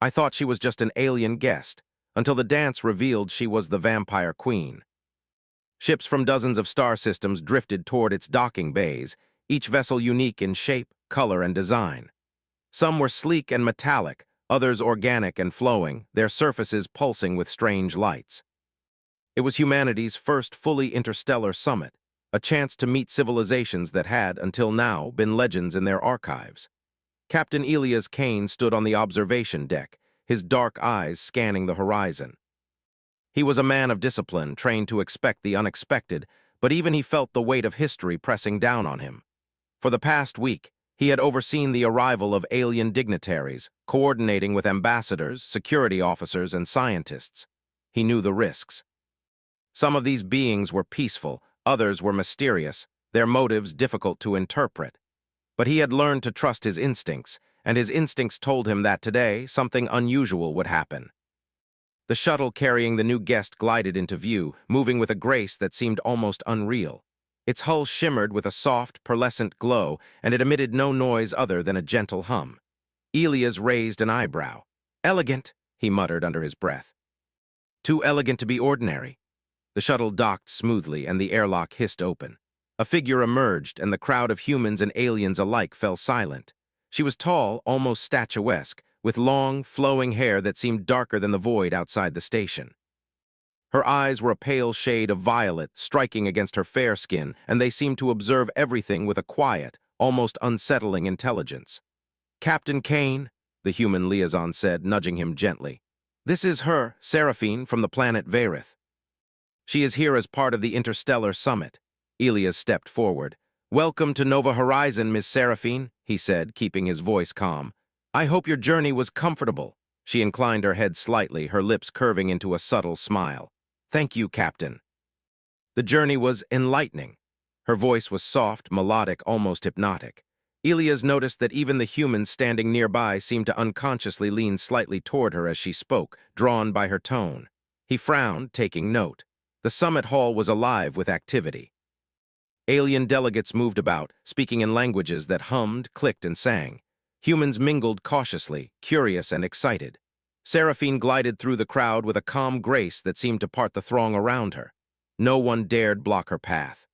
I thought she was just an alien guest, until the dance revealed she was the vampire queen. Ships from dozens of star systems drifted toward its docking bays, each vessel unique in shape, color, and design. Some were sleek and metallic, others organic and flowing, their surfaces pulsing with strange lights. It was humanity's first fully interstellar summit, a chance to meet civilizations that had, until now, been legends in their archives. Captain Elias Kane stood on the observation deck, his dark eyes scanning the horizon. He was a man of discipline, trained to expect the unexpected, but even he felt the weight of history pressing down on him. For the past week, he had overseen the arrival of alien dignitaries, coordinating with ambassadors, security officers, and scientists. He knew the risks. Some of these beings were peaceful, others were mysterious, their motives difficult to interpret. But he had learned to trust his instincts, and his instincts told him that today something unusual would happen. The shuttle carrying the new guest glided into view, moving with a grace that seemed almost unreal. Its hull shimmered with a soft, pearlescent glow, and it emitted no noise other than a gentle hum. Elias raised an eyebrow. "Elegant," he muttered under his breath. "Too elegant to be ordinary." The shuttle docked smoothly, and the airlock hissed open. A figure emerged, and the crowd of humans and aliens alike fell silent. She was tall, almost statuesque, with long, flowing hair that seemed darker than the void outside the station. Her eyes were a pale shade of violet, striking against her fair skin, and they seemed to observe everything with a quiet, almost unsettling intelligence. "Captain Kane," the human liaison said, nudging him gently. "This is her, Seraphine, from the planet Varith. She is here as part of the Interstellar Summit." Elias stepped forward. "Welcome to Nova Horizon, Miss Seraphine," he said, keeping his voice calm. "I hope your journey was comfortable." She inclined her head slightly, her lips curving into a subtle smile. "Thank you, Captain." The journey was enlightening. Her voice was soft, melodic, almost hypnotic. Elias noticed that even the humans standing nearby seemed to unconsciously lean slightly toward her as she spoke, drawn by her tone. He frowned, taking note. The summit hall was alive with activity. Alien delegates moved about, speaking in languages that hummed, clicked, and sang. Humans mingled cautiously, curious and excited. Seraphine glided through the crowd with a calm grace that seemed to part the throng around her. No one dared block her path.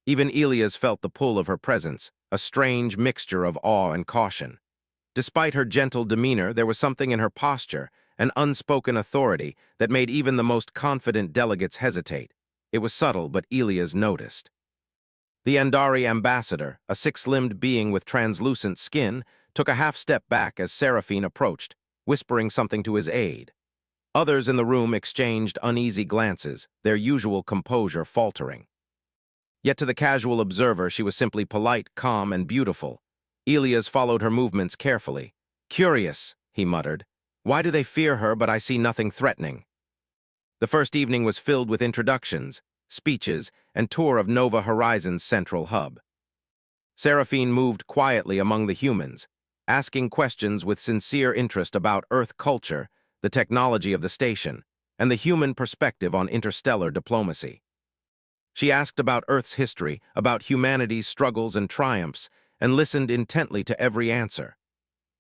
Even Elias felt the pull of her presence, a strange mixture of awe and caution. Despite her gentle demeanor, there was something in her posture, an unspoken authority, that made even the most confident delegates hesitate. It was subtle, but Elias noticed. The Andari ambassador, a six-limbed being with translucent skin, took a half-step back as Seraphine approached, whispering something to his aide. Others in the room exchanged uneasy glances, their usual composure faltering. Yet to the casual observer, she was simply polite, calm, and beautiful. Elias followed her movements carefully. "Curious," he muttered. "Why do they fear her, but I see nothing threatening?" The first evening was filled with introductions, speeches, and tour of Nova Horizon's central hub. Seraphine moved quietly among the humans, asking questions with sincere interest about Earth culture, the technology of the station, and the human perspective on interstellar diplomacy. She asked about Earth's history, about humanity's struggles and triumphs, and listened intently to every answer.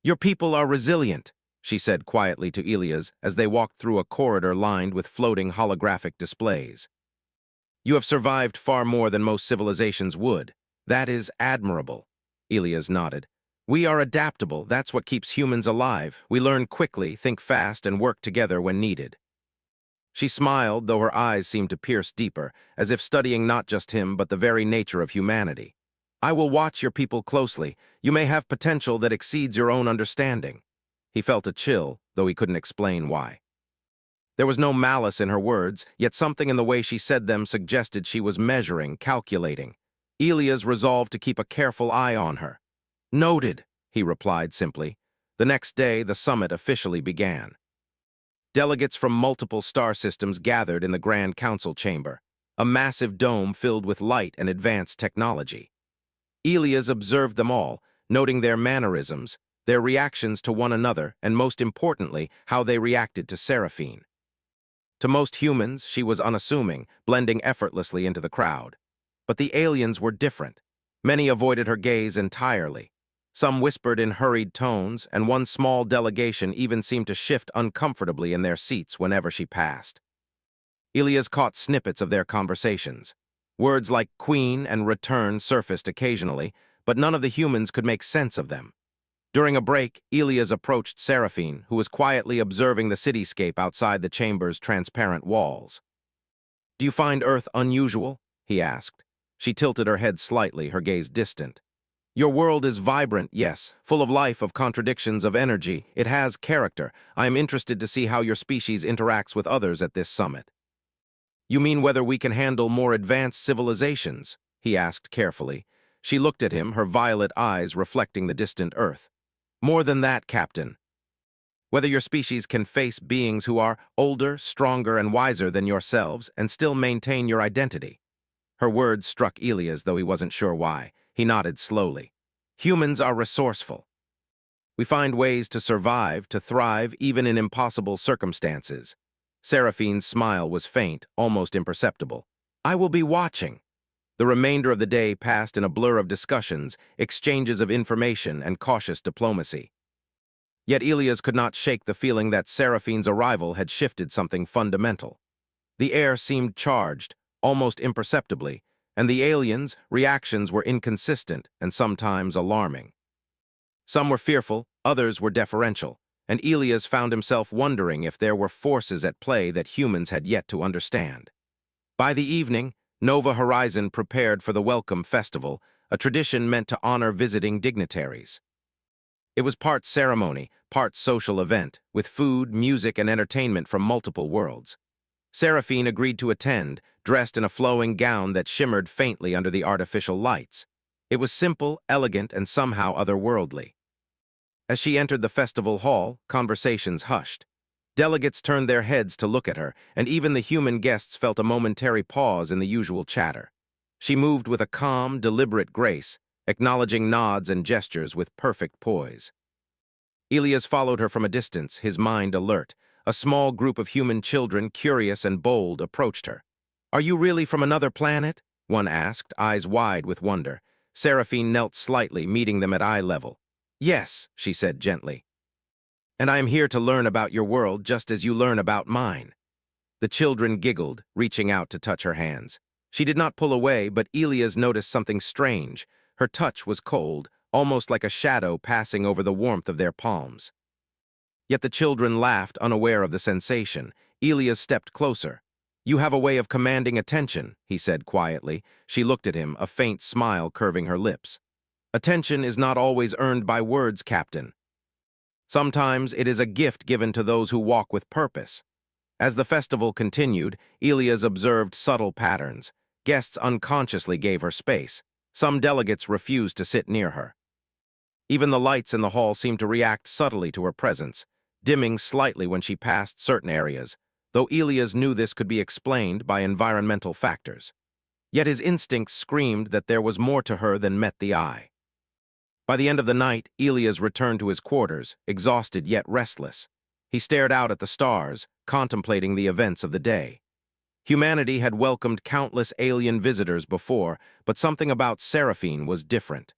"Your people are resilient," she said quietly to Elias as they walked through a corridor lined with floating holographic displays. "You have survived far more than most civilizations would. That is admirable." Elias nodded. "We are adaptable. That's what keeps humans alive. We learn quickly, think fast, and work together when needed." She smiled, though her eyes seemed to pierce deeper, as if studying not just him, but the very nature of humanity. "I will watch your people closely. You may have potential that exceeds your own understanding." He felt a chill, though he couldn't explain why. There was no malice in her words, yet something in the way she said them suggested she was measuring, calculating. Elias resolved to keep a careful eye on her. "Noted," he replied simply. The next day, the summit officially began. Delegates from multiple star systems gathered in the Grand Council chamber, a massive dome filled with light and advanced technology. Elias observed them all, noting their mannerisms, their reactions to one another, and most importantly, how they reacted to Seraphine. To most humans, she was unassuming, blending effortlessly into the crowd. But the aliens were different. Many avoided her gaze entirely. Some whispered in hurried tones, and one small delegation even seemed to shift uncomfortably in their seats whenever she passed. Elias caught snippets of their conversations. Words like queen and return surfaced occasionally, but none of the humans could make sense of them. During a break, Elias approached Seraphine, who was quietly observing the cityscape outside the chamber's transparent walls. "Do you find Earth unusual?" he asked. She tilted her head slightly, her gaze distant. "Your world is vibrant, yes, full of life, of contradictions, of energy. It has character. I am interested to see how your species interacts with others at this summit." "You mean whether we can handle more advanced civilizations?" he asked carefully. She looked at him, her violet eyes reflecting the distant Earth. "More than that, Captain. Whether your species can face beings who are older, stronger, and wiser than yourselves and still maintain your identity." Her words struck Elias, though he wasn't sure why. He nodded slowly. "Humans are resourceful. We find ways to survive, to thrive, even in impossible circumstances." Seraphine's smile was faint, almost imperceptible. "I will be watching." The remainder of the day passed in a blur of discussions, exchanges of information, and cautious diplomacy. Yet Elias could not shake the feeling that Seraphine's arrival had shifted something fundamental. The air seemed charged, almost imperceptibly, and the aliens' reactions were inconsistent and sometimes alarming. Some were fearful, others were deferential, and Elias found himself wondering if there were forces at play that humans had yet to understand. By the evening, Nova Horizon prepared for the Welcome Festival, a tradition meant to honor visiting dignitaries. It was part ceremony, part social event, with food, music, and entertainment from multiple worlds. Seraphine agreed to attend, dressed in a flowing gown that shimmered faintly under the artificial lights. It was simple, elegant, and somehow otherworldly. As she entered the festival hall, conversations hushed. Delegates turned their heads to look at her, and even the human guests felt a momentary pause in the usual chatter. She moved with a calm, deliberate grace, acknowledging nods and gestures with perfect poise. Elias followed her from a distance, his mind alert. A small group of human children, curious and bold, approached her. "Are you really from another planet?" one asked, eyes wide with wonder. Seraphine knelt slightly, meeting them at eye level. "Yes," she said gently. "And I am here to learn about your world just as you learn about mine." The children giggled, reaching out to touch her hands. She did not pull away, but Elias noticed something strange. Her touch was cold, almost like a shadow passing over the warmth of their palms. Yet the children laughed, unaware of the sensation. Elias stepped closer. "You have a way of commanding attention," he said quietly. She looked at him, a faint smile curving her lips. "Attention is not always earned by words, Captain. Sometimes it is a gift given to those who walk with purpose." As the festival continued, Elias observed subtle patterns. Guests unconsciously gave her space. Some delegates refused to sit near her. Even the lights in the hall seemed to react subtly to her presence, dimming slightly when she passed certain areas, though Elias knew this could be explained by environmental factors. Yet his instincts screamed that there was more to her than met the eye. By the end of the night, Elias returned to his quarters, exhausted yet restless. He stared out at the stars, contemplating the events of the day. Humanity had welcomed countless alien visitors before, but something about Seraphine was different.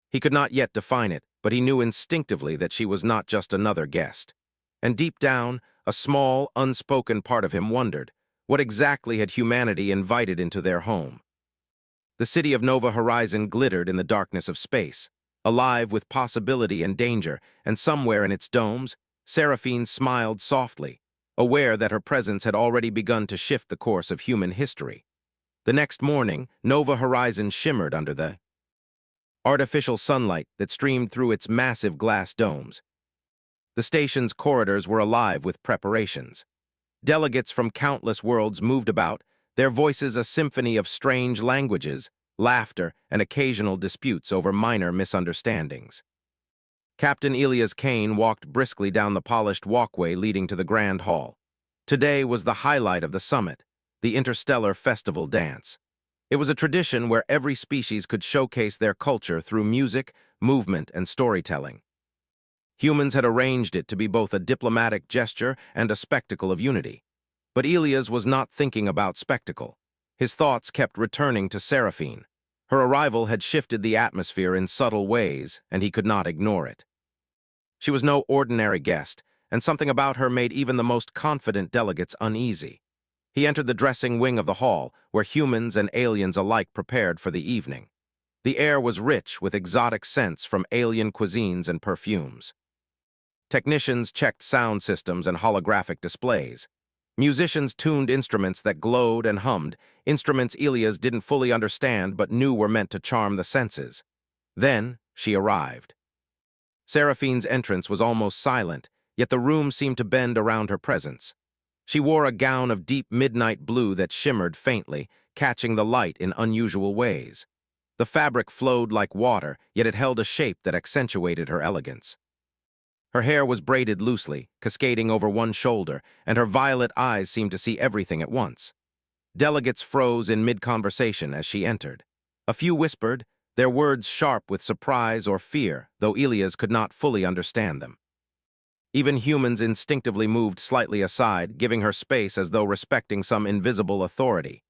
He could not yet define it, but he knew instinctively that she was not just another guest. And deep down, a small, unspoken part of him wondered, what exactly had humanity invited into their home? The city of Nova Horizon glittered in the darkness of space, alive with possibility and danger, and somewhere in its domes, Seraphine smiled softly, aware that her presence had already begun to shift the course of human history. The next morning, Nova Horizon shimmered under the artificial sunlight that streamed through its massive glass domes. The station's corridors were alive with preparations. Delegates from countless worlds moved about, their voices a symphony of strange languages, laughter, and occasional disputes over minor misunderstandings. Captain Elias Kane walked briskly down the polished walkway leading to the Grand Hall. Today was the highlight of the summit, the Interstellar Festival Dance. It was a tradition where every species could showcase their culture through music, movement, and storytelling. Humans had arranged it to be both a diplomatic gesture and a spectacle of unity. But Elias was not thinking about spectacle. His thoughts kept returning to Seraphine. Her arrival had shifted the atmosphere in subtle ways, and he could not ignore it. She was no ordinary guest, and something about her made even the most confident delegates uneasy. He entered the dressing wing of the hall, where humans and aliens alike prepared for the evening. The air was rich with exotic scents from alien cuisines and perfumes. Technicians checked sound systems and holographic displays. Musicians tuned instruments that glowed and hummed, instruments Elias didn't fully understand but knew were meant to charm the senses. Then she arrived. Seraphine's entrance was almost silent, yet the room seemed to bend around her presence. She wore a gown of deep midnight blue that shimmered faintly, catching the light in unusual ways. The fabric flowed like water, yet it held a shape that accentuated her elegance. Her hair was braided loosely, cascading over one shoulder, and her violet eyes seemed to see everything at once. Delegates froze in mid-conversation as she entered. A few whispered, their words sharp with surprise or fear, though Elias could not fully understand them. Even humans instinctively moved slightly aside, giving her space as though respecting some invisible authority.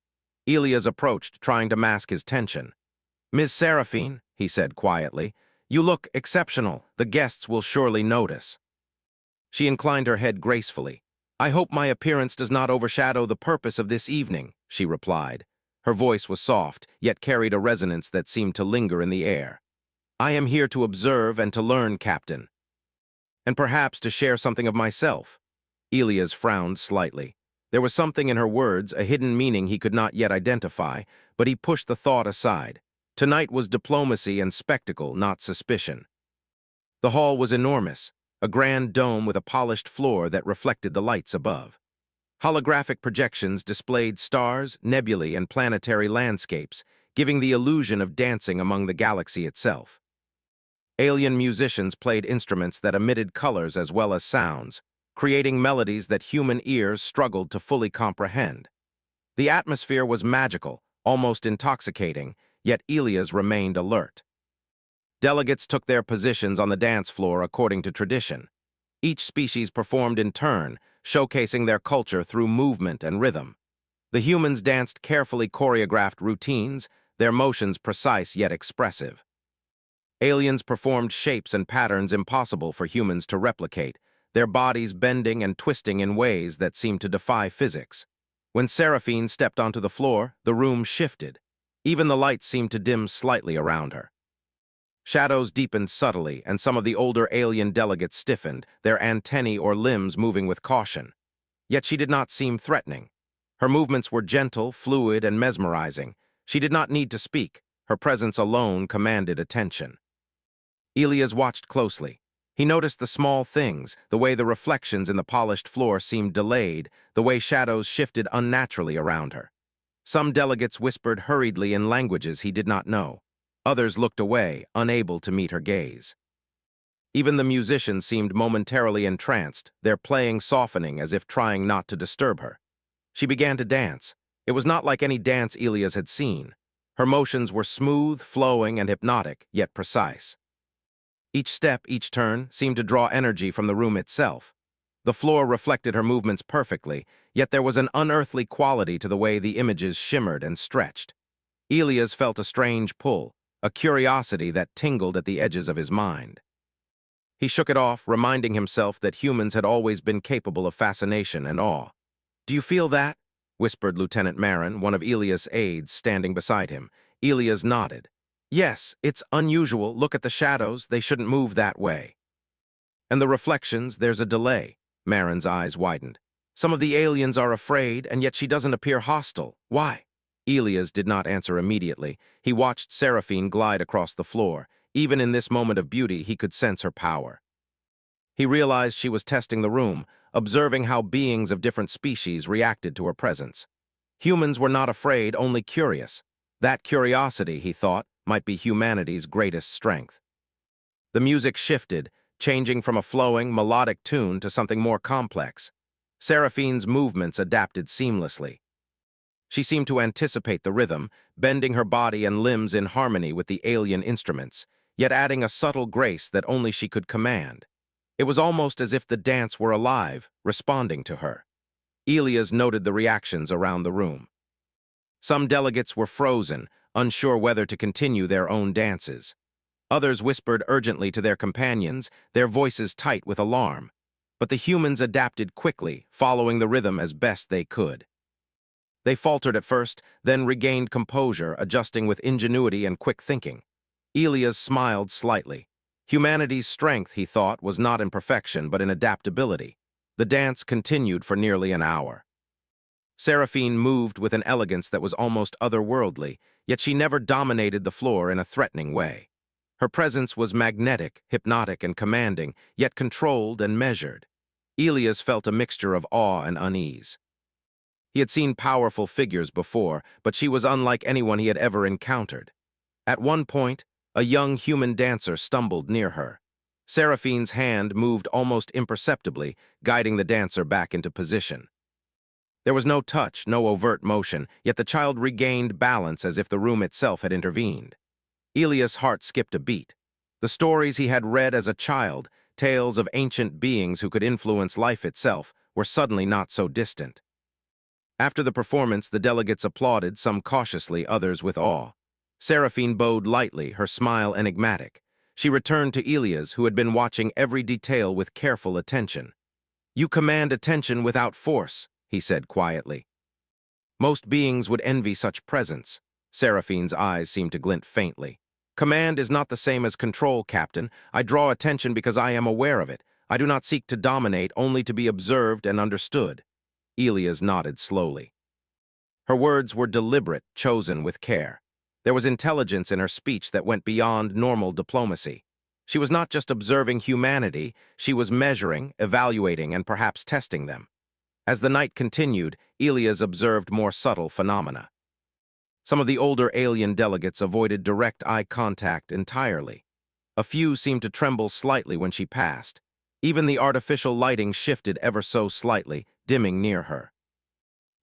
Elias approached, trying to mask his tension. "Miss Seraphine," he said quietly, "you look exceptional. The guests will surely notice." She inclined her head gracefully. "I hope my appearance does not overshadow the purpose of this evening," she replied. Her voice was soft, yet carried a resonance that seemed to linger in the air. "I am here to observe and to learn, Captain. And perhaps to share something of myself." Elias frowned slightly. There was something in her words, a hidden meaning he could not yet identify, but he pushed the thought aside. Tonight was diplomacy and spectacle, not suspicion. The hall was enormous, a grand dome with a polished floor that reflected the lights above. Holographic projections displayed stars, nebulae, and planetary landscapes, giving the illusion of dancing among the galaxy itself. Alien musicians played instruments that emitted colors as well as sounds, creating melodies that human ears struggled to fully comprehend. The atmosphere was magical, almost intoxicating, yet Elias remained alert. Delegates took their positions on the dance floor according to tradition. Each species performed in turn, showcasing their culture through movement and rhythm. The humans danced carefully choreographed routines, their motions precise yet expressive. Aliens performed shapes and patterns impossible for humans to replicate, their bodies bending and twisting in ways that seemed to defy physics. When Seraphine stepped onto the floor, the room shifted. Even the lights seemed to dim slightly around her. Shadows deepened subtly, and some of the older alien delegates stiffened, their antennae or limbs moving with caution. Yet she did not seem threatening. Her movements were gentle, fluid, and mesmerizing. She did not need to speak. Her presence alone commanded attention. Elias watched closely. He noticed the small things, the way the reflections in the polished floor seemed delayed, the way shadows shifted unnaturally around her. Some delegates whispered hurriedly in languages he did not know. Others looked away, unable to meet her gaze. Even the musicians seemed momentarily entranced, their playing softening as if trying not to disturb her. She began to dance. It was not like any dance Elias had seen. Her motions were smooth, flowing, and hypnotic, yet precise. Each step, each turn, seemed to draw energy from the room itself. The floor reflected her movements perfectly, yet there was an unearthly quality to the way the images shimmered and stretched. Elias felt a strange pull, a curiosity that tingled at the edges of his mind. He shook it off, reminding himself that humans had always been capable of fascination and awe. "Do you feel that?" whispered Lieutenant Marin, one of Elias' aides, standing beside him. Elias nodded. "Yes, it's unusual. Look at the shadows. They shouldn't move that way. And the reflections, there's a delay." Marin's eyes widened. "Some of the aliens are afraid, and yet she doesn't appear hostile. Why?" Elias did not answer immediately. He watched Seraphine glide across the floor. Even in this moment of beauty, he could sense her power. He realized she was testing the room, observing how beings of different species reacted to her presence. Humans were not afraid, only curious. That curiosity, he thought, might be humanity's greatest strength. The music shifted, changing from a flowing, melodic tune to something more complex. Seraphine's movements adapted seamlessly. She seemed to anticipate the rhythm, bending her body and limbs in harmony with the alien instruments, yet adding a subtle grace that only she could command. It was almost as if the dance were alive, responding to her. Elias noted the reactions around the room. Some delegates were frozen, unsure whether to continue their own dances. Others whispered urgently to their companions, their voices tight with alarm. But the humans adapted quickly, following the rhythm as best they could. They faltered at first, then regained composure, adjusting with ingenuity and quick thinking. Elias smiled slightly. Humanity's strength, he thought, was not in perfection but in adaptability. The dance continued for nearly an hour. Seraphine moved with an elegance that was almost otherworldly, yet she never dominated the floor in a threatening way. Her presence was magnetic, hypnotic, and commanding, yet controlled and measured. Elias felt a mixture of awe and unease. He had seen powerful figures before, but she was unlike anyone he had ever encountered. At one point, a young human dancer stumbled near her. Seraphine's hand moved almost imperceptibly, guiding the dancer back into position. There was no touch, no overt motion, yet the child regained balance as if the room itself had intervened. Elias' heart skipped a beat. The stories he had read as a child, tales of ancient beings who could influence life itself, were suddenly not so distant. After the performance, the delegates applauded, some cautiously, others with awe. Seraphine bowed lightly, her smile enigmatic. She returned to Elias, who had been watching every detail with careful attention. "You command attention without force," he said quietly. "Most beings would envy such presence." Seraphine's eyes seemed to glint faintly. "Command is not the same as control, Captain. I draw attention because I am aware of it. I do not seek to dominate, only to be observed and understood." Elias nodded slowly. Her words were deliberate, chosen with care. There was intelligence in her speech that went beyond normal diplomacy. She was not just observing humanity, she was measuring, evaluating, and perhaps testing them. As the night continued, Elias observed more subtle phenomena. Some of the older alien delegates avoided direct eye contact entirely. A few seemed to tremble slightly when she passed. Even the artificial lighting shifted ever so slightly, dimming near her.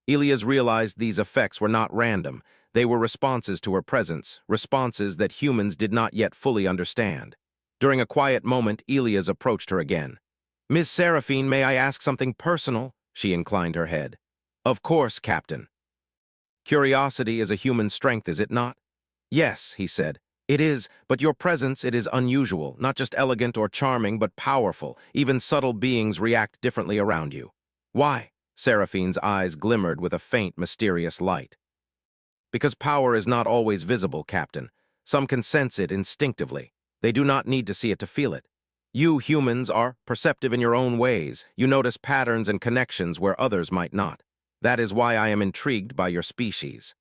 Elias realized these effects were not random. They were responses to her presence, responses that humans did not yet fully understand. During a quiet moment, Elias approached her again. "Miss Seraphine, may I ask something personal?" She inclined her head. "Of course, Captain." "Curiosity is a human strength, is it not?" "Yes," he said. "It is, but your presence, it is unusual, not just elegant or charming, but powerful. Even subtle beings react differently around you." "Why?" Seraphine's eyes glimmered with a faint, mysterious light. "Because power is not always visible, Captain. Some can sense it instinctively. They do not need to see it to feel it. You humans are perceptive in your own ways. You notice patterns and connections where others might not. That is why I am intrigued by your species."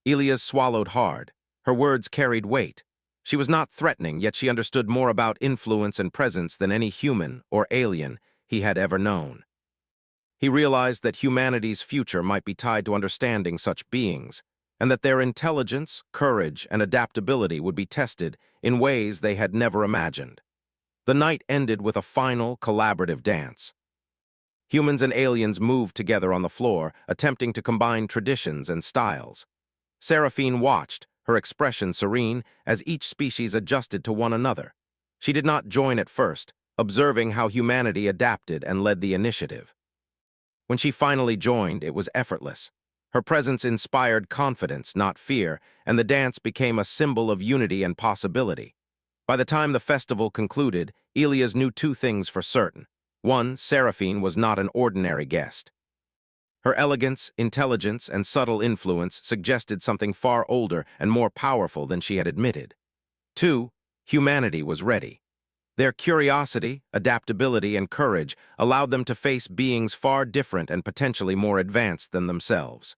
Elias swallowed hard. Her words carried weight. She was not threatening, yet she understood more about influence and presence than any human or alien he had ever known. He realized that humanity's future might be tied to understanding such beings, and that their intelligence, courage, and adaptability would be tested in ways they had never imagined. The night ended with a final, collaborative dance. Humans and aliens moved together on the floor, attempting to combine traditions and styles. Seraphine watched, her expression serene, as each species adjusted to one another. She did not join at first, observing how humanity adapted and led the initiative. When she finally joined, it was effortless. Her presence inspired confidence, not fear, and the dance became a symbol of unity and possibility. By the time the festival concluded, Elias knew two things for certain. One, Seraphine was not an ordinary guest. Her elegance, intelligence, and subtle influence suggested something far older and more powerful than she had admitted. Two, humanity was ready. Their curiosity, adaptability, and courage allowed them to face beings far different and potentially more advanced than themselves.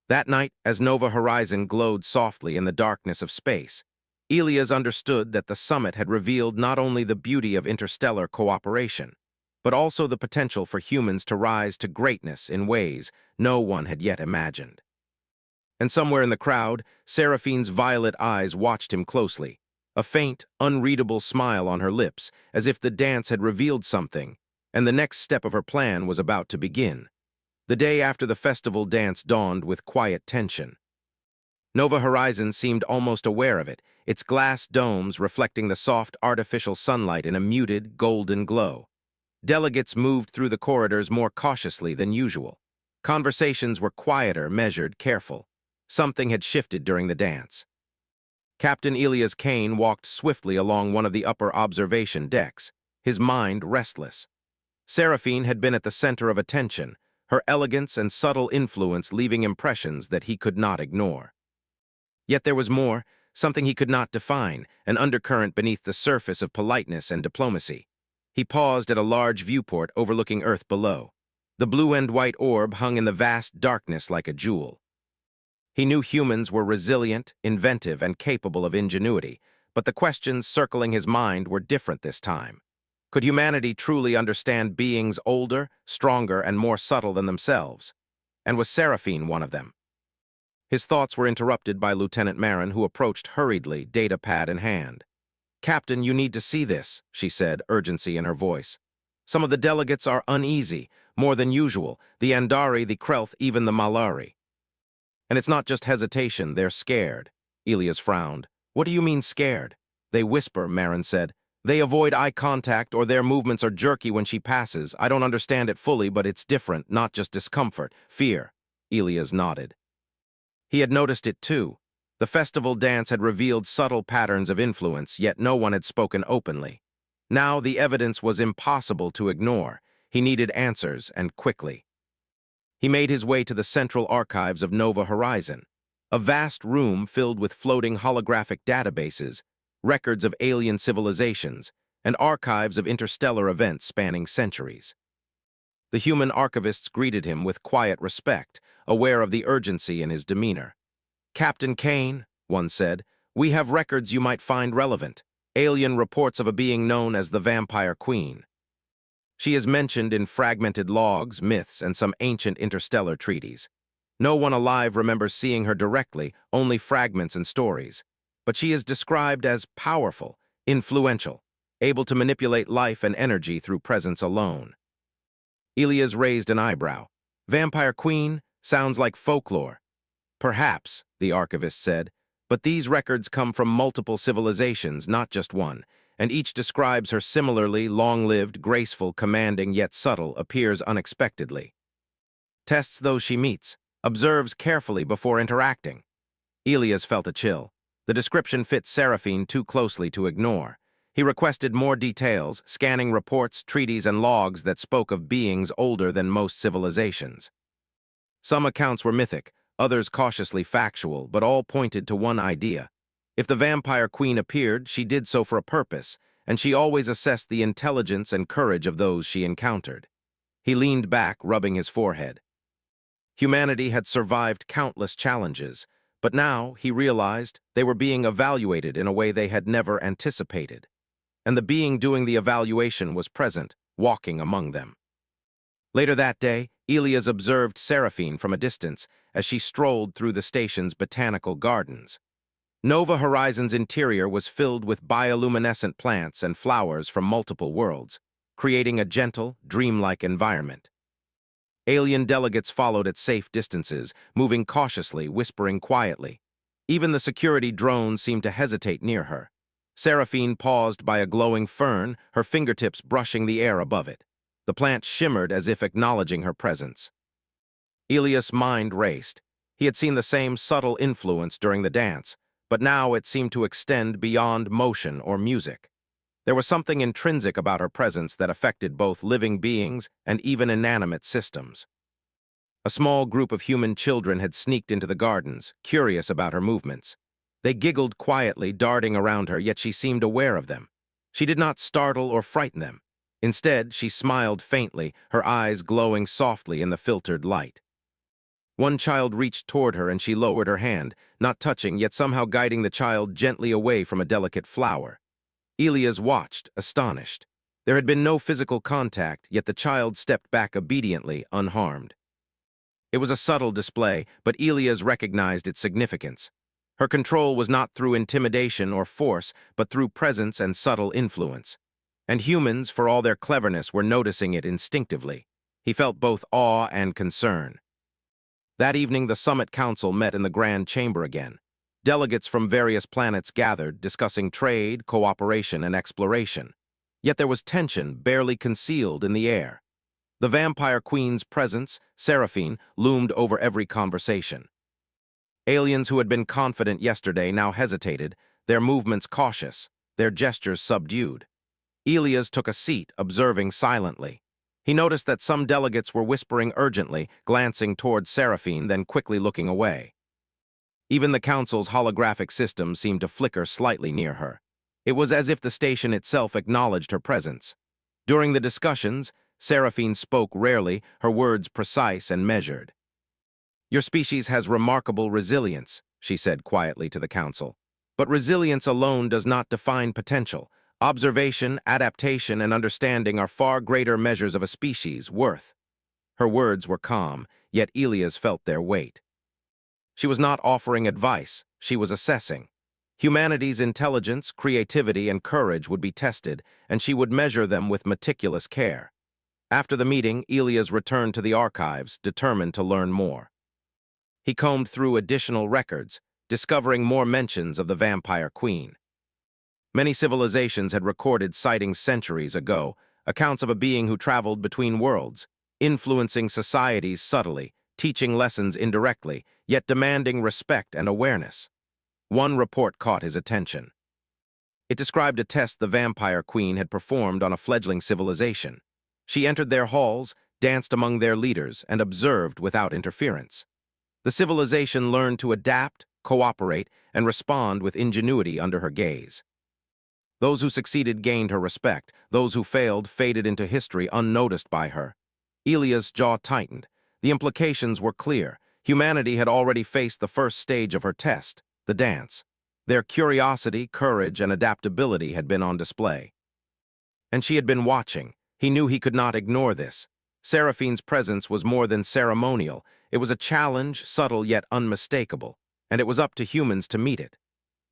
That night, as Nova Horizon glowed softly in the darkness of space, Elias understood that the summit had revealed not only the beauty of interstellar cooperation, but also the potential for humans to rise to greatness in ways no one had yet imagined. And somewhere in the crowd, Seraphine's violet eyes watched him closely, a faint, unreadable smile on her lips, as if the dance had revealed something, and the next step of her plan was about to begin. The day after the festival dance dawned with quiet tension. Nova Horizon seemed almost aware of it, its glass domes reflecting the soft artificial sunlight in a muted, golden glow. Delegates moved through the corridors more cautiously than usual. Conversations were quieter, measured, careful. Something had shifted during the dance. Captain Elias Kane walked swiftly along one of the upper observation decks, his mind restless. Seraphine had been at the center of attention, her elegance and subtle influence leaving impressions that he could not ignore. Yet there was more, something he could not define, an undercurrent beneath the surface of politeness and diplomacy. He paused at a large viewport overlooking Earth below. The blue and white orb hung in the vast darkness like a jewel. He knew humans were resilient, inventive, and capable of ingenuity, but the questions circling his mind were different this time. Could humanity truly understand beings older, stronger, and more subtle than themselves? And was Seraphine one of them? His thoughts were interrupted by Lieutenant Marin, who approached hurriedly, data pad in hand. "Captain, you need to see this," she said, urgency in her voice. "Some of the delegates are uneasy, more than usual, the Andari, the Krelth, even the Malari. And it's not just hesitation, they're scared." Elias frowned. "What do you mean scared?" "They whisper," Marin said. "They avoid eye contact or their movements are jerky when she passes. I don't understand it fully, but it's different, not just discomfort, fear." Elias nodded. He had noticed it too. The festival dance had revealed subtle patterns of influence, yet no one had spoken openly. Now the evidence was impossible to ignore. He needed answers, and quickly. He made his way to the central archives of Nova Horizon, a vast room filled with floating holographic databases, records of alien civilizations, and archives of interstellar events spanning centuries. The human archivists greeted him with quiet respect, aware of the urgency in his demeanor. "Captain Kane," one said, "we have records you might find relevant. Alien reports of a being known as the Vampire Queen. She is mentioned in fragmented logs, myths, and some ancient interstellar treaties. No one alive remembers seeing her directly, only fragments and stories. But she is described as powerful, influential, able to manipulate life and energy through presence alone." Elias raised an eyebrow. "Vampire Queen sounds like folklore." "Perhaps," the archivist said, "but these records come from multiple civilizations, not just one, and each describes her similarly long-lived, graceful, commanding, yet subtle, appears unexpectedly. Tests those she meets, observes carefully before interacting." Elias felt a chill. The description fit Seraphine too closely to ignore. He requested more details, scanning reports, treaties, and logs that spoke of beings older than most civilizations. Some accounts were mythic, others cautiously factual, but all pointed to one idea. If the Vampire Queen appeared, she did so for a purpose, and she always assessed the intelligence and courage of those she encountered. He leaned back, rubbing his forehead. Humanity had survived countless challenges, but now, he realized, they were being evaluated in a way they had never anticipated. And the being doing the evaluation was present, walking among them. Later that day, Elias observed Seraphine from a distance as she strolled through the station's botanical gardens. Nova Horizon's interior was filled with bioluminescent plants and flowers from multiple worlds, creating a gentle, dreamlike environment. Alien delegates followed at safe distances, moving cautiously, whispering quietly. Even the security drones seemed to hesitate near her. Seraphine paused by a glowing fern, her fingertips brushing the air above it. The plant shimmered as if acknowledging her presence. Elias' mind raced. He had seen the same subtle influence during the dance, but now it seemed to extend beyond motion or music. There was something intrinsic about her presence that affected both living beings and even inanimate systems. A small group of human children had sneaked into the gardens, curious about her movements. They giggled quietly, darting around her, yet she seemed aware of them. She did not startle or frighten them. Instead, she smiled faintly, her eyes glowing softly in the filtered light. One child reached toward her and she lowered her hand, not touching, yet somehow guiding the child gently away from a delicate flower. Elias watched, astonished. There had been no physical contact, yet the child stepped back obediently, unharmed. It was a subtle display, but Elias recognized its significance. Her control was not through intimidation or force, but through presence and subtle influence. And humans, for all their cleverness, were noticing it instinctively. He felt both awe and concern. That evening, the Summit Council met in the Grand Chamber again. Delegates from various planets gathered, discussing trade, cooperation, and exploration. Yet there was tension barely concealed in the air. The vampire queen's presence, Seraphine, loomed over every conversation. Aliens who had been confident yesterday now hesitated, their movements cautious, their gestures subdued. Elias took a seat, observing silently. He noticed that some delegates were whispering urgently, glancing toward Seraphine, then quickly looking away. Even the council's holographic system seemed to flicker slightly near her. It was as if the station itself acknowledged her presence. During the discussions, Seraphine spoke rarely, her words precise and measured. "Your species has remarkable resilience," she said quietly to the council. "But resilience alone does not define potential. Observation, adaptation, and understanding are far greater measures of a species' worth." Her words were calm, yet Elias felt their weight. She was not offering advice, she was assessing. Humanity's intelligence, creativity, and courage would be tested, and she would measure them with meticulous care. After the meeting, Elias returned to the archives, determined to learn more. He combed through additional records, discovering more mentions of the vampire queen. Many civilizations had recorded sightings centuries ago, accounts of a being who traveled between worlds, influencing societies subtly, teaching lessons indirectly, yet demanding respect and awareness. One report caught his attention. It described a test the vampire queen had performed on a fledgling civilization. She entered their halls, danced among their leaders, and observed without interference. The civilization learned to adapt, cooperate, and respond with ingenuity under her gaze. Those who succeeded gained her respect, those who failed faded into history unnoticed by her. Elia's jaw tightened. The implications were clear. Humanity had already faced the first stage of her test, the dance. Their curiosity, courage, and adaptability had been on display. And she had been watching. He knew he could not ignore this. Seraphine's presence was more than ceremonial. It was a challenge, subtle yet unmistakable, and it was up to humans to meet it.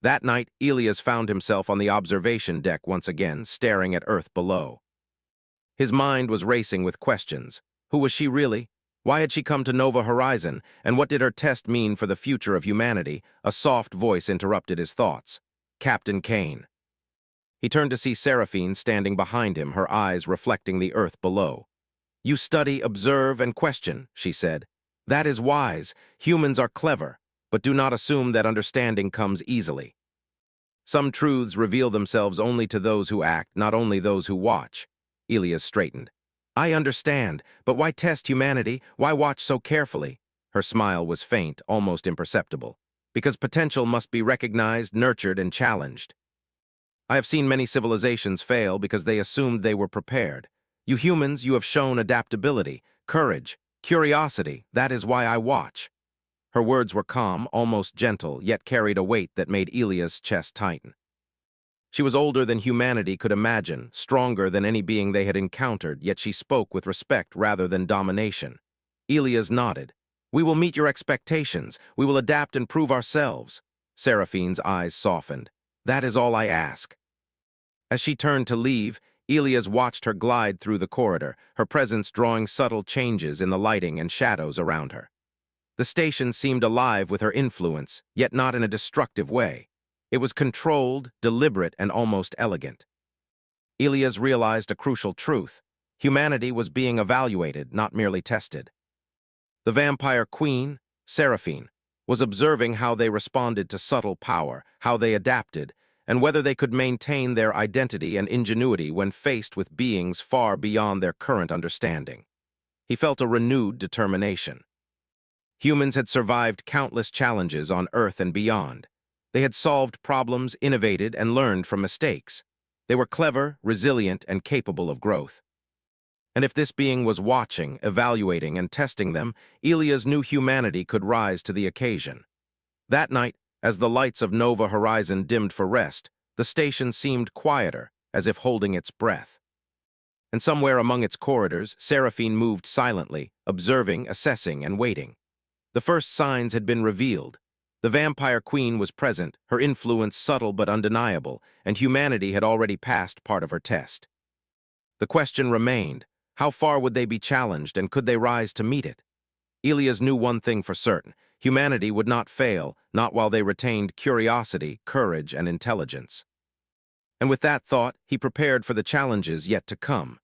That night, Elias found himself on the observation deck once again, staring at Earth below. His mind was racing with questions. Who was she really? Why had she come to Nova Horizon, and what did her test mean for the future of humanity? A soft voice interrupted his thoughts. Captain Kane. He turned to see Seraphine standing behind him, her eyes reflecting the Earth below. "You study, observe, and question," she said. "That is wise. Humans are clever, but do not assume that understanding comes easily. Some truths reveal themselves only to those who act, not only those who watch." Elias straightened. "I understand, but why test humanity? Why watch so carefully?" Her smile was faint, almost imperceptible. "Because potential must be recognized, nurtured, and challenged. I have seen many civilizations fail because they assumed they were prepared. You humans, you have shown adaptability, courage, curiosity. That is why I watch." Her words were calm, almost gentle, yet carried a weight that made Elias' chest tighten. She was older than humanity could imagine, stronger than any being they had encountered, yet she spoke with respect rather than domination. Elias nodded. "We will meet your expectations. We will adapt and prove ourselves." Seraphine's eyes softened. "That is all I ask." As she turned to leave, Elias watched her glide through the corridor, her presence drawing subtle changes in the lighting and shadows around her. The station seemed alive with her influence, yet not in a destructive way. It was controlled, deliberate, and almost elegant. Elias realized a crucial truth. Humanity was being evaluated, not merely tested. The vampire queen, Seraphine, was observing how they responded to subtle power, how they adapted, and whether they could maintain their identity and ingenuity when faced with beings far beyond their current understanding. He felt a renewed determination. Humans had survived countless challenges on Earth and beyond. They had solved problems, innovated, and learned from mistakes. They were clever, resilient, and capable of growth. And if this being was watching, evaluating, and testing them, Elias knew humanity could rise to the occasion. That night, as the lights of Nova Horizon dimmed for rest, the station seemed quieter, as if holding its breath. And somewhere among its corridors, Seraphine moved silently, observing, assessing, and waiting. The first signs had been revealed. The vampire queen was present, her influence subtle but undeniable, and humanity had already passed part of her test. The question remained, how far would they be challenged, and could they rise to meet it? Elias knew one thing for certain: humanity would not fail, not while they retained curiosity, courage, and intelligence. And with that thought, he prepared for the challenges yet to come.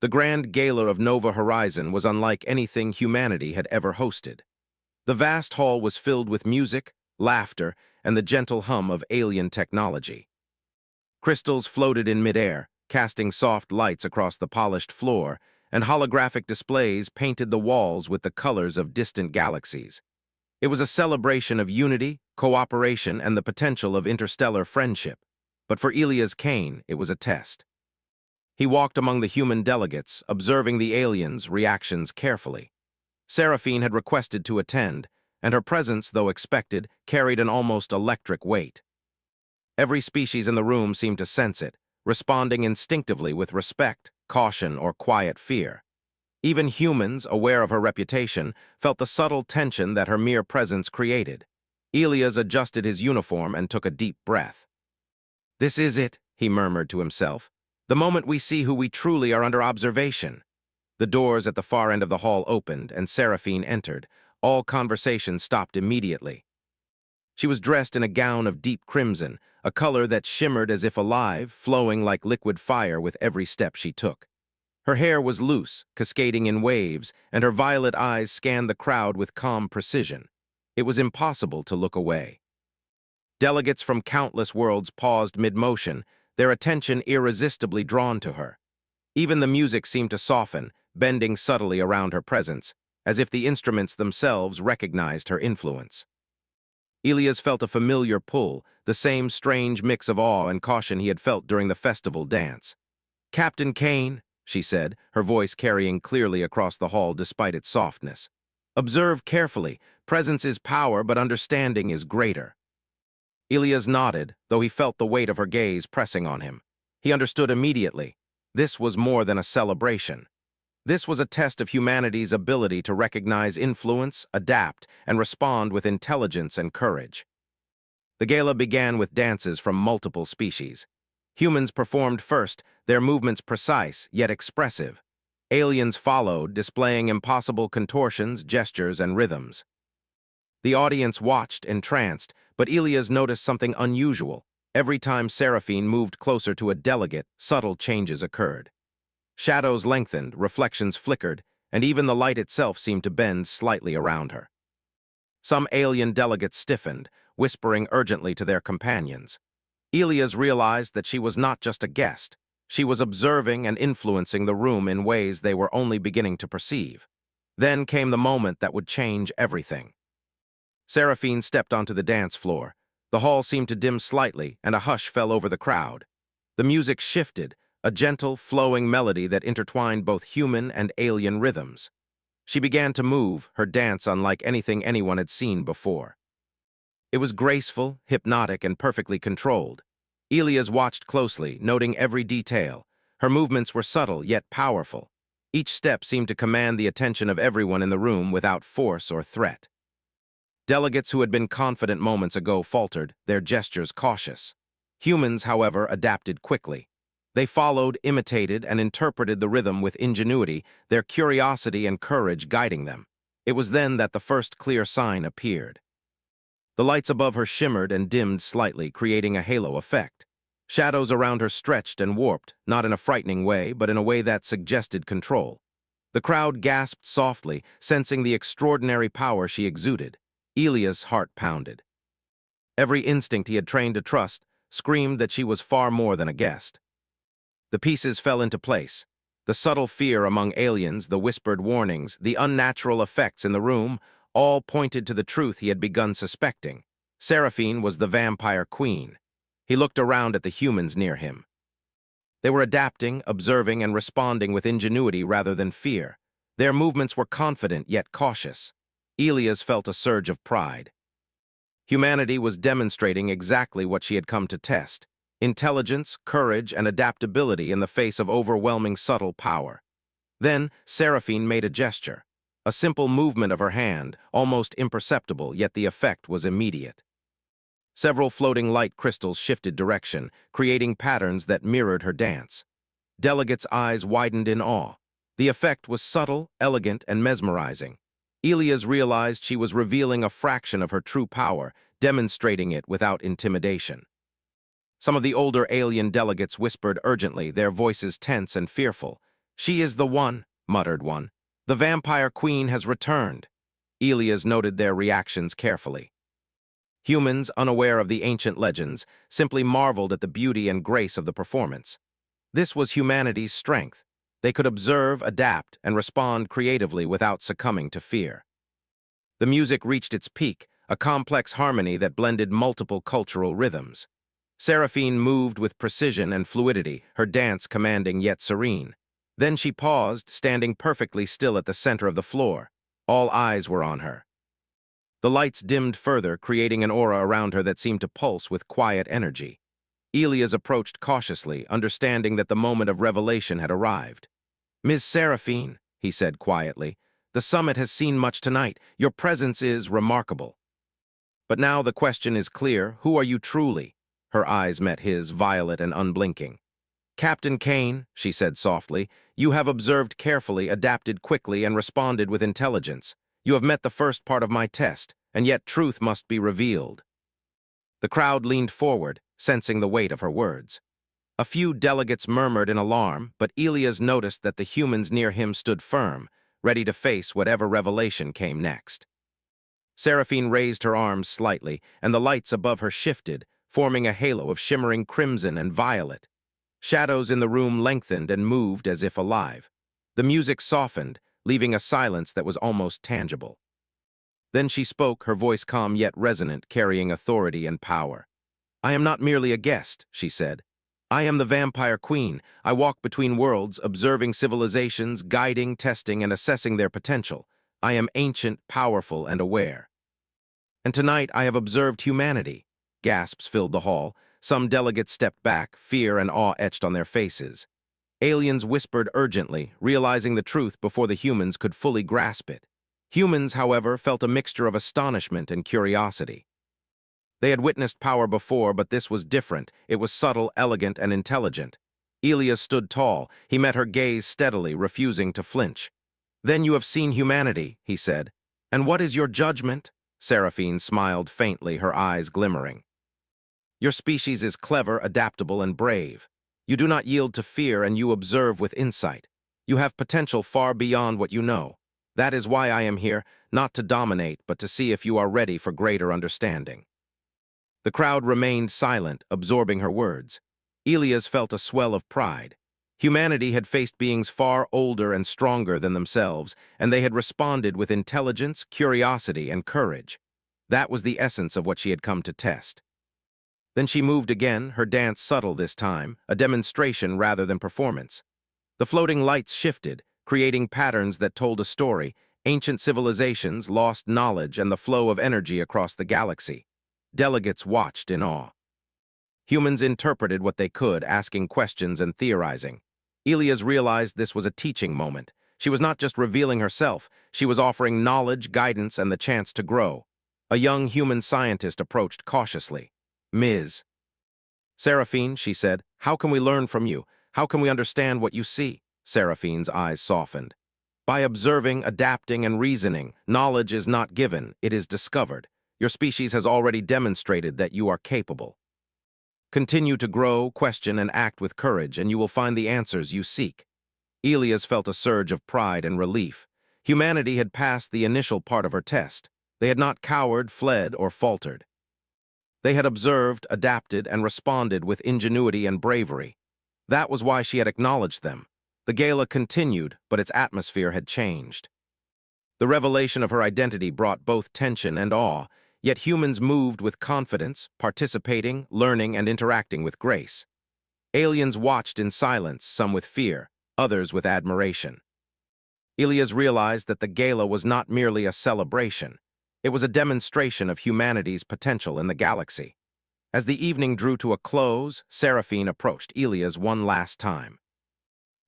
The grand gala of Nova Horizon was unlike anything humanity had ever hosted. The vast hall was filled with music, laughter, and the gentle hum of alien technology. Crystals floated in midair, casting soft lights across the polished floor, and holographic displays painted the walls with the colors of distant galaxies. It was a celebration of unity, cooperation, and the potential of interstellar friendship. But for Elias Kane, it was a test. He walked among the human delegates, observing the aliens' reactions carefully. Seraphine had requested to attend, and her presence, though expected, carried an almost electric weight. Every species in the room seemed to sense it, responding instinctively with respect, caution, or quiet fear. Even humans, aware of her reputation, felt the subtle tension that her mere presence created. Elias adjusted his uniform and took a deep breath. "This is it," he murmured to himself. "The moment we see who we truly are under observation." The doors at the far end of the hall opened, and Seraphine entered. All conversation stopped immediately. She was dressed in a gown of deep crimson, a color that shimmered as if alive, flowing like liquid fire with every step she took. Her hair was loose, cascading in waves, and her violet eyes scanned the crowd with calm precision. It was impossible to look away. Delegates from countless worlds paused mid-motion, their attention irresistibly drawn to her. Even the music seemed to soften, bending subtly around her presence, as if the instruments themselves recognized her influence. Elias felt a familiar pull, the same strange mix of awe and caution he had felt during the festival dance. "Captain Kane," she said, her voice carrying clearly across the hall despite its softness. "Observe carefully. Presence is power, but understanding is greater." Elias nodded, though he felt the weight of her gaze pressing on him. He understood immediately. This was more than a celebration. This was a test of humanity's ability to recognize influence, adapt, and respond with intelligence and courage. The gala began with dances from multiple species. Humans performed first, their movements precise yet expressive. Aliens followed, displaying impossible contortions, gestures, and rhythms. The audience watched, entranced, but Elias noticed something unusual. Every time Seraphine moved closer to a delegate, subtle changes occurred. Shadows lengthened, reflections flickered, and even the light itself seemed to bend slightly around her. Some alien delegates stiffened, whispering urgently to their companions. Elias realized that she was not just a guest. She was observing and influencing the room in ways they were only beginning to perceive. Then came the moment that would change everything. Seraphine stepped onto the dance floor. The hall seemed to dim slightly, and a hush fell over the crowd. The music shifted, a gentle, flowing melody that intertwined both human and alien rhythms. She began to move, her dance unlike anything anyone had seen before. It was graceful, hypnotic, and perfectly controlled. Elias watched closely, noting every detail. Her movements were subtle yet powerful. Each step seemed to command the attention of everyone in the room without force or threat. Delegates who had been confident moments ago faltered, their gestures cautious. Humans, however, adapted quickly. They followed, imitated, and interpreted the rhythm with ingenuity, their curiosity and courage guiding them. It was then that the first clear sign appeared. The lights above her shimmered and dimmed slightly, creating a halo effect. Shadows around her stretched and warped, not in a frightening way, but in a way that suggested control. The crowd gasped softly, sensing the extraordinary power she exuded. Elias' heart pounded. Every instinct he had trained to trust screamed that she was far more than a guest. The pieces fell into place. The subtle fear among aliens, the whispered warnings, the unnatural effects in the room, all pointed to the truth he had begun suspecting. Seraphine was the vampire queen. He looked around at the humans near him. They were adapting, observing, and responding with ingenuity rather than fear. Their movements were confident yet cautious. Elias felt a surge of pride. Humanity was demonstrating exactly what she had come to test: intelligence, courage, and adaptability in the face of overwhelming subtle power. Then, Seraphine made a gesture. A simple movement of her hand, almost imperceptible, yet the effect was immediate. Several floating light crystals shifted direction, creating patterns that mirrored her dance. Delegates' eyes widened in awe. The effect was subtle, elegant, and mesmerizing. Elias realized she was revealing a fraction of her true power, demonstrating it without intimidation. Some of the older alien delegates whispered urgently, their voices tense and fearful. "She is the one," muttered one. "The vampire queen has returned." Elias noted their reactions carefully. Humans, unaware of the ancient legends, simply marveled at the beauty and grace of the performance. This was humanity's strength. They could observe, adapt, and respond creatively without succumbing to fear. The music reached its peak, a complex harmony that blended multiple cultural rhythms. Seraphine moved with precision and fluidity, her dance commanding yet serene. Then she paused, standing perfectly still at the center of the floor. All eyes were on her. The lights dimmed further, creating an aura around her that seemed to pulse with quiet energy. Elias approached cautiously, understanding that the moment of revelation had arrived. "Ms. Seraphine," he said quietly, "the summit has seen much tonight. Your presence is remarkable. But now the question is clear. Who are you truly?" Her eyes met his, violet and unblinking. "Captain Kane," she said softly, "you have observed carefully, adapted quickly, and responded with intelligence. You have met the first part of my test, and yet truth must be revealed." The crowd leaned forward, sensing the weight of her words. A few delegates murmured in alarm, but Elias noticed that the humans near him stood firm, ready to face whatever revelation came next. Seraphine raised her arms slightly, and the lights above her shifted, forming a halo of shimmering crimson and violet. Shadows in the room lengthened and moved as if alive. The music softened, leaving a silence that was almost tangible. Then she spoke, her voice calm yet resonant, carrying authority and power. "I am not merely a guest," she said. "I am the Vampire Queen. I walk between worlds, observing civilizations, guiding, testing, and assessing their potential. I am ancient, powerful, and aware. And tonight I have observed humanity." Gasps filled the hall. Some delegates stepped back, fear and awe etched on their faces. Aliens whispered urgently, realizing the truth before the humans could fully grasp it. Humans, however, felt a mixture of astonishment and curiosity. They had witnessed power before, but this was different. It was subtle, elegant, and intelligent. Elias stood tall. He met her gaze steadily, refusing to flinch. "Then you have seen humanity," he said. "And what is your judgment?" Seraphine smiled faintly, her eyes glimmering. "Your species is clever, adaptable, and brave. You do not yield to fear, and you observe with insight. You have potential far beyond what you know. That is why I am here, not to dominate, but to see if you are ready for greater understanding." The crowd remained silent, absorbing her words. Elias felt a swell of pride. Humanity had faced beings far older and stronger than themselves, and they had responded with intelligence, curiosity, and courage. That was the essence of what she had come to test. Then she moved again, her dance subtle this time, a demonstration rather than performance. The floating lights shifted, creating patterns that told a story, ancient civilizations, lost knowledge, and the flow of energy across the galaxy. Delegates watched in awe. Humans interpreted what they could, asking questions and theorizing. Elias realized this was a teaching moment. She was not just revealing herself, she was offering knowledge, guidance, and the chance to grow. A young human scientist approached cautiously. "Ms. Seraphine," she said, "how can we learn from you? How can we understand what you see?" Seraphine's eyes softened. "By observing, adapting, and reasoning. Knowledge is not given, it is discovered. Your species has already demonstrated that you are capable. Continue to grow, question, and act with courage, and you will find the answers you seek." Elias felt a surge of pride and relief. Humanity had passed the initial part of her test. They had not cowered, fled, or faltered. They had observed, adapted, and responded with ingenuity and bravery. That was why she had acknowledged them. The gala continued, but its atmosphere had changed. The revelation of her identity brought both tension and awe, yet humans moved with confidence, participating, learning, and interacting with grace. Aliens watched in silence, some with fear, others with admiration. Elias realized that the gala was not merely a celebration. It was a demonstration of humanity's potential in the galaxy. As the evening drew to a close, Seraphine approached Elias one last time.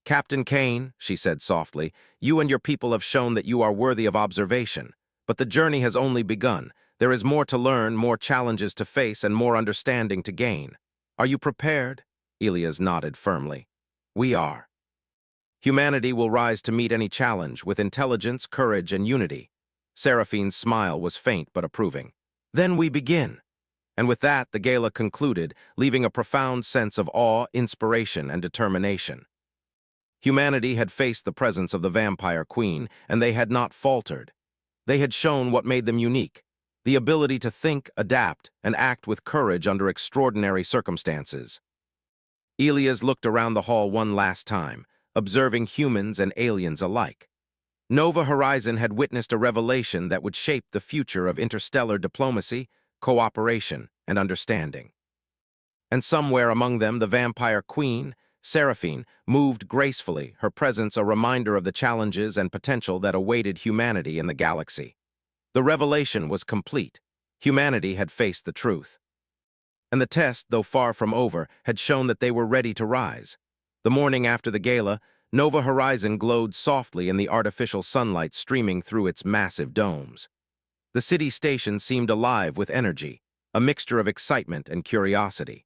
"Captain Kane," she said softly, "you and your people have shown that you are worthy of observation. But the journey has only begun. There is more to learn, more challenges to face, and more understanding to gain. Are you prepared?" Elias nodded firmly. "We are. Humanity will rise to meet any challenge with intelligence, courage, and unity." Seraphine's smile was faint but approving. "Then we begin." And with that, the gala concluded, leaving a profound sense of awe, inspiration, and determination. Humanity had faced the presence of the Vampire Queen, and they had not faltered. They had shown what made them unique, the ability to think, adapt, and act with courage under extraordinary circumstances. Elias looked around the hall one last time, observing humans and aliens alike. Nova Horizon had witnessed a revelation that would shape the future of interstellar diplomacy, cooperation, and understanding. And somewhere among them, the Vampire Queen, Seraphine, moved gracefully, her presence a reminder of the challenges and potential that awaited humanity in the galaxy. The revelation was complete. Humanity had faced the truth. And the test, though far from over, had shown that they were ready to rise. The morning after the gala, Nova Horizon glowed softly in the artificial sunlight streaming through its massive domes. The city station seemed alive with energy, a mixture of excitement and curiosity.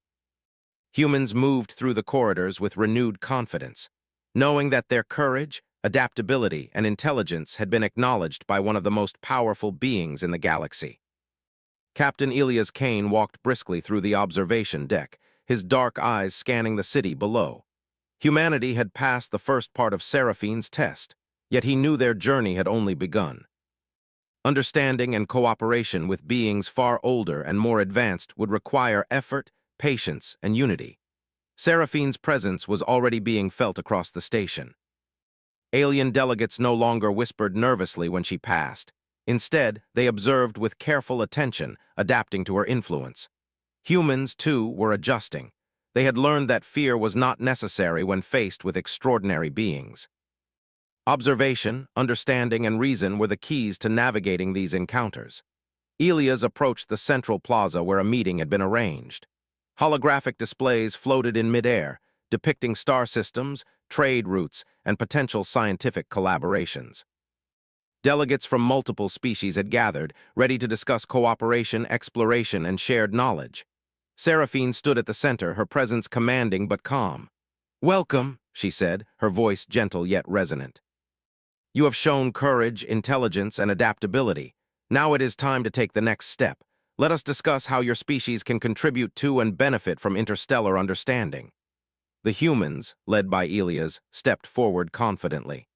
Humans moved through the corridors with renewed confidence, knowing that their courage, adaptability, and intelligence had been acknowledged by one of the most powerful beings in the galaxy. Captain Elias Kane walked briskly through the observation deck, his dark eyes scanning the city below. Humanity had passed the first part of Seraphine's test, yet he knew their journey had only begun. Understanding and cooperation with beings far older and more advanced would require effort, patience, and unity. Seraphine's presence was already being felt across the station. Alien delegates no longer whispered nervously when she passed. Instead, they observed with careful attention, adapting to her influence. Humans, too, were adjusting. They had learned that fear was not necessary when faced with extraordinary beings. Observation, understanding, and reason were the keys to navigating these encounters. Elias approached the central plaza where a meeting had been arranged. Holographic displays floated in midair, depicting star systems, trade routes, and potential scientific collaborations. Delegates from multiple species had gathered, ready to discuss cooperation, exploration, and shared knowledge. Seraphine stood at the center, her presence commanding but calm. "Welcome," she said, her voice gentle yet resonant. "You have shown courage, intelligence, and adaptability. Now it is time to take the next step. Let us discuss how your species can contribute to and benefit from interstellar understanding." The humans, led by Elias, stepped forward confidently.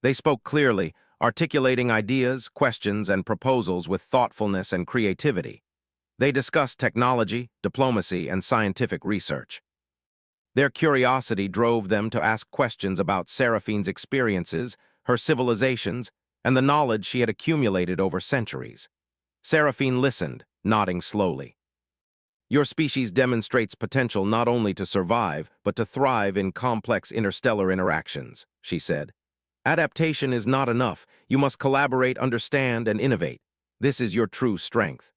They spoke clearly, articulating ideas, questions, and proposals with thoughtfulness and creativity. They discussed technology, diplomacy, and scientific research. Their curiosity drove them to ask questions about Seraphine's experiences, her civilizations, and the knowledge she had accumulated over centuries. Seraphine listened, nodding slowly. "Your species demonstrates potential not only to survive, but to thrive in complex interstellar interactions," she said. "Adaptation is not enough. You must collaborate, understand, and innovate. This is your true strength."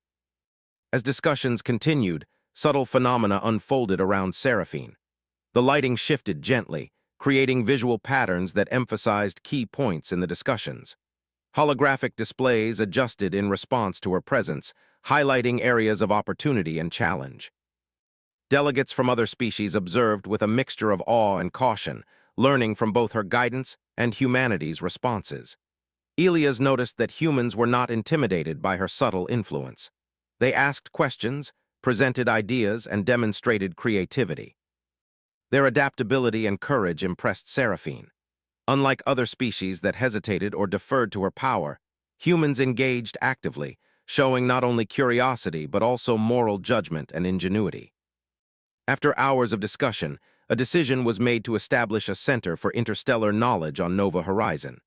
As discussions continued, subtle phenomena unfolded around Seraphine. The lighting shifted gently, creating visual patterns that emphasized key points in the discussions. Holographic displays adjusted in response to her presence, highlighting areas of opportunity and challenge. Delegates from other species observed with a mixture of awe and caution, learning from both her guidance and humanity's responses. Elias noticed that humans were not intimidated by her subtle influence. They asked questions, presented ideas, and demonstrated creativity. Their adaptability and courage impressed Seraphine. Unlike other species that hesitated or deferred to her power, humans engaged actively, showing not only curiosity but also moral judgment and ingenuity. After hours of discussion, a decision was made to establish a center for interstellar knowledge on Nova Horizon.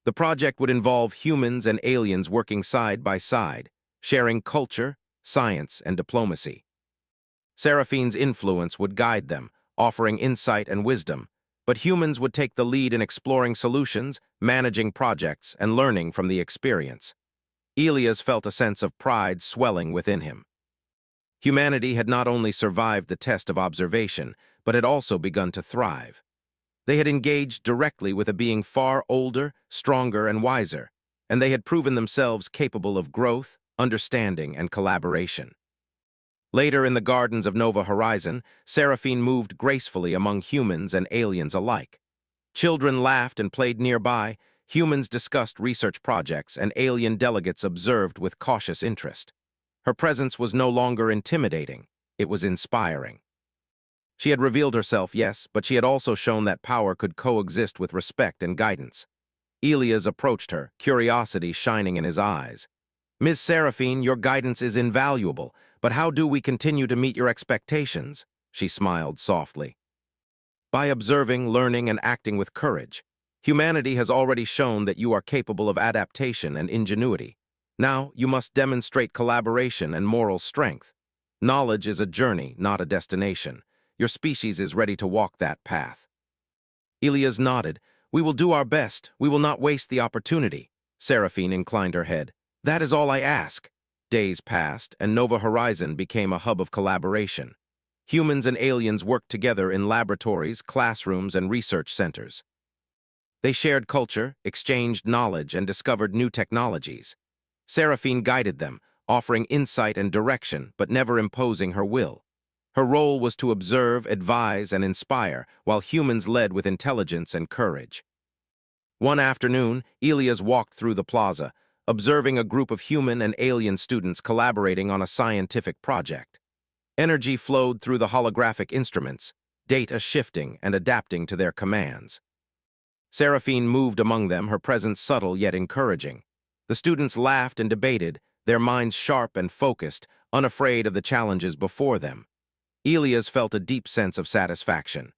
The project would involve humans and aliens working side by side, sharing culture, science, and diplomacy. Seraphine's influence would guide them, offering insight and wisdom, but humans would take the lead in exploring solutions, managing projects, and learning from the experience. Elias felt a sense of pride swelling within him. Humanity had not only survived the test of observation, but had also begun to thrive. They had engaged directly with a being far older, stronger, and wiser, and they had proven themselves capable of growth, understanding, and collaboration. Later in the gardens of Nova Horizon, Seraphine moved gracefully among humans and aliens alike. Children laughed and played nearby, humans discussed research projects, and alien delegates observed with cautious interest. Her presence was no longer intimidating, it was inspiring. She had revealed herself, yes, but she had also shown that power could coexist with respect and guidance. Elias approached her, curiosity shining in his eyes. "Miss Seraphine, your guidance is invaluable, but how do we continue to meet your expectations?" She smiled softly. "By observing, learning, and acting with courage. Humanity has already shown that you are capable of adaptation and ingenuity. Now, you must demonstrate collaboration and moral strength. Knowledge is a journey, not a destination. Your species is ready to walk that path." Elias nodded. "We will do our best. We will not waste the opportunity." Seraphine inclined her head. "That is all I ask." Days passed, and Nova Horizon became a hub of collaboration. Humans and aliens worked together in laboratories, classrooms, and research centers. They shared culture, exchanged knowledge, and discovered new technologies. Seraphine guided them, offering insight and direction, but never imposing her will. Her role was to observe, advise, and inspire, while humans led with intelligence and courage. One afternoon, Elias walked through the plaza, observing a group of human and alien students collaborating on a scientific project. Energy flowed through the holographic instruments, data shifting and adapting to their commands. Seraphine moved among them, her presence subtle yet encouraging. The students laughed and debated, their minds sharp and focused, unafraid of the challenges before them. Elias felt a deep sense of satisfaction.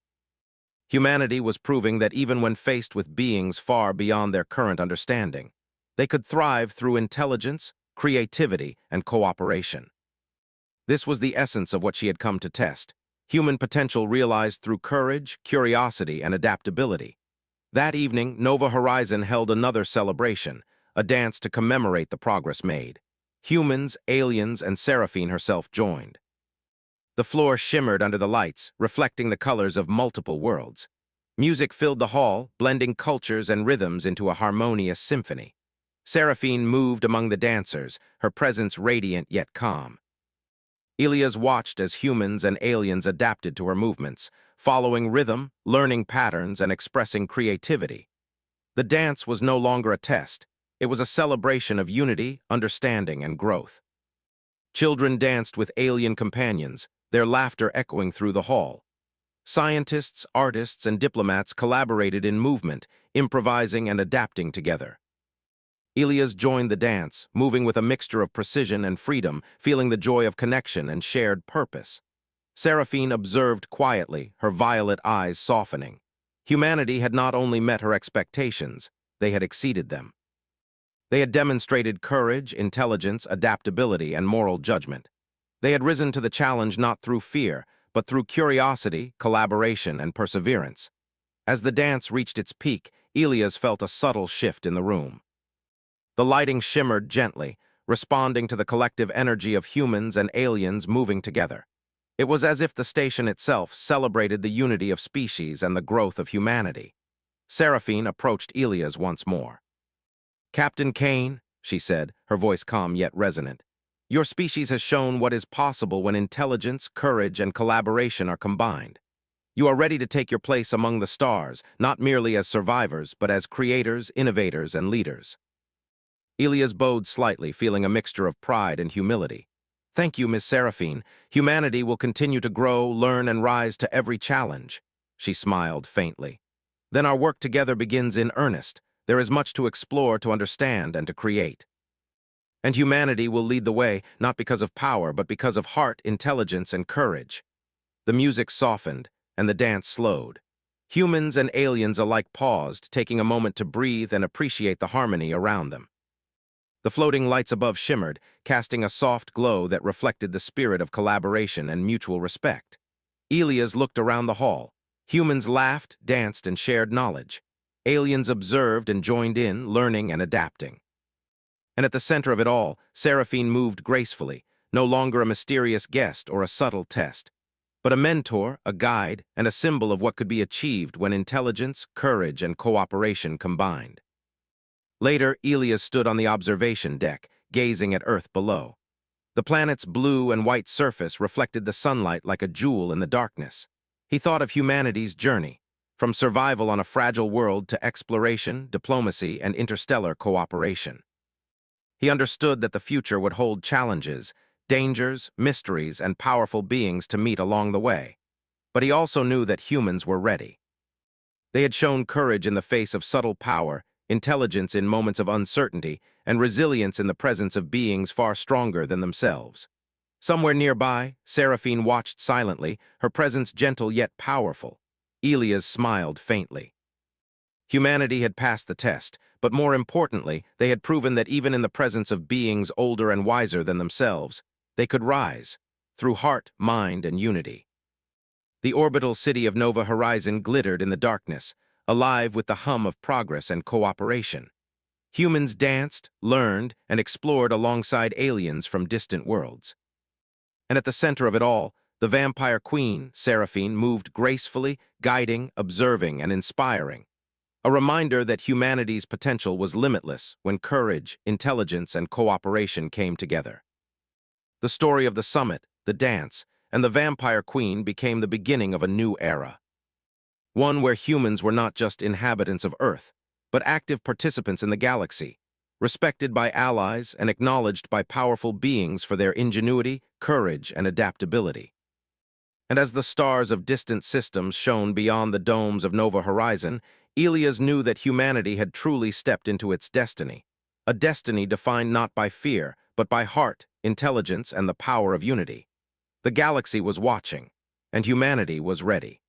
Humanity was proving that even when faced with beings far beyond their current understanding, they could thrive through intelligence, creativity, and cooperation. This was the essence of what she had come to test: human potential realized through courage, curiosity, and adaptability. That evening, Nova Horizon held another celebration, a dance to commemorate the progress made. Humans, aliens, and Seraphine herself joined. The floor shimmered under the lights, reflecting the colors of multiple worlds. Music filled the hall, blending cultures and rhythms into a harmonious symphony. Seraphine moved among the dancers, her presence radiant yet calm. Elias watched as humans and aliens adapted to her movements, following rhythm, learning patterns, and expressing creativity. The dance was no longer a test. It was a celebration of unity, understanding, and growth. Children danced with alien companions, their laughter echoing through the hall. Scientists, artists, and diplomats collaborated in movement, improvising and adapting together. Elias joined the dance, moving with a mixture of precision and freedom, feeling the joy of connection and shared purpose. Seraphine observed quietly, her violet eyes softening. Humanity had not only met her expectations, they had exceeded them. They had demonstrated courage, intelligence, adaptability, and moral judgment. They had risen to the challenge not through fear, but through curiosity, collaboration, and perseverance. As the dance reached its peak, Elias felt a subtle shift in the room. The lighting shimmered gently, responding to the collective energy of humans and aliens moving together. It was as if the station itself celebrated the unity of species and the growth of humanity. Seraphine approached Elias once more. "Captain Kane," she said, her voice calm yet resonant, "your species has shown what is possible when intelligence, courage, and collaboration are combined. You are ready to take your place among the stars, not merely as survivors, but as creators, innovators, and leaders." Elias bowed slightly, feeling a mixture of pride and humility. "Thank you, Miss Seraphine. Humanity will continue to grow, learn, and rise to every challenge." She smiled faintly. "Then our work together begins in earnest. There is much to explore, to understand, and to create. And humanity will lead the way, not because of power, but because of heart, intelligence, and courage." The music softened, and the dance slowed. Humans and aliens alike paused, taking a moment to breathe and appreciate the harmony around them. The floating lights above shimmered, casting a soft glow that reflected the spirit of collaboration and mutual respect. Elias looked around the hall. Humans laughed, danced, and shared knowledge. Aliens observed and joined in, learning and adapting. And at the center of it all, Seraphine moved gracefully, no longer a mysterious guest or a subtle test, but a mentor, a guide, and a symbol of what could be achieved when intelligence, courage, and cooperation combined. Later, Elias stood on the observation deck, gazing at Earth below. The planet's blue and white surface reflected the sunlight like a jewel in the darkness. He thought of humanity's journey, from survival on a fragile world to exploration, diplomacy, and interstellar cooperation. He understood that the future would hold challenges, dangers, mysteries, and powerful beings to meet along the way. But he also knew that humans were ready. They had shown courage in the face of subtle power, intelligence in moments of uncertainty, and resilience in the presence of beings far stronger than themselves. Somewhere nearby, Seraphine watched silently, her presence gentle yet powerful. Elias smiled faintly. Humanity had passed the test, but more importantly, they had proven that even in the presence of beings older and wiser than themselves, they could rise, through heart, mind, and unity. The orbital city of Nova Horizon glittered in the darkness, alive with the hum of progress and cooperation. Humans danced, learned, and explored alongside aliens from distant worlds. And at the center of it all, the vampire queen, Seraphine, moved gracefully, guiding, observing, and inspiring. A reminder that humanity's potential was limitless when courage, intelligence, and cooperation came together. The story of the summit, the dance, and the vampire queen became the beginning of a new era. One where humans were not just inhabitants of Earth, but active participants in the galaxy, respected by allies and acknowledged by powerful beings for their ingenuity, courage, and adaptability. And as the stars of distant systems shone beyond the domes of Nova Horizon, Elias knew that humanity had truly stepped into its destiny, a destiny defined not by fear, but by heart, intelligence, and the power of unity. The galaxy was watching, and humanity was ready.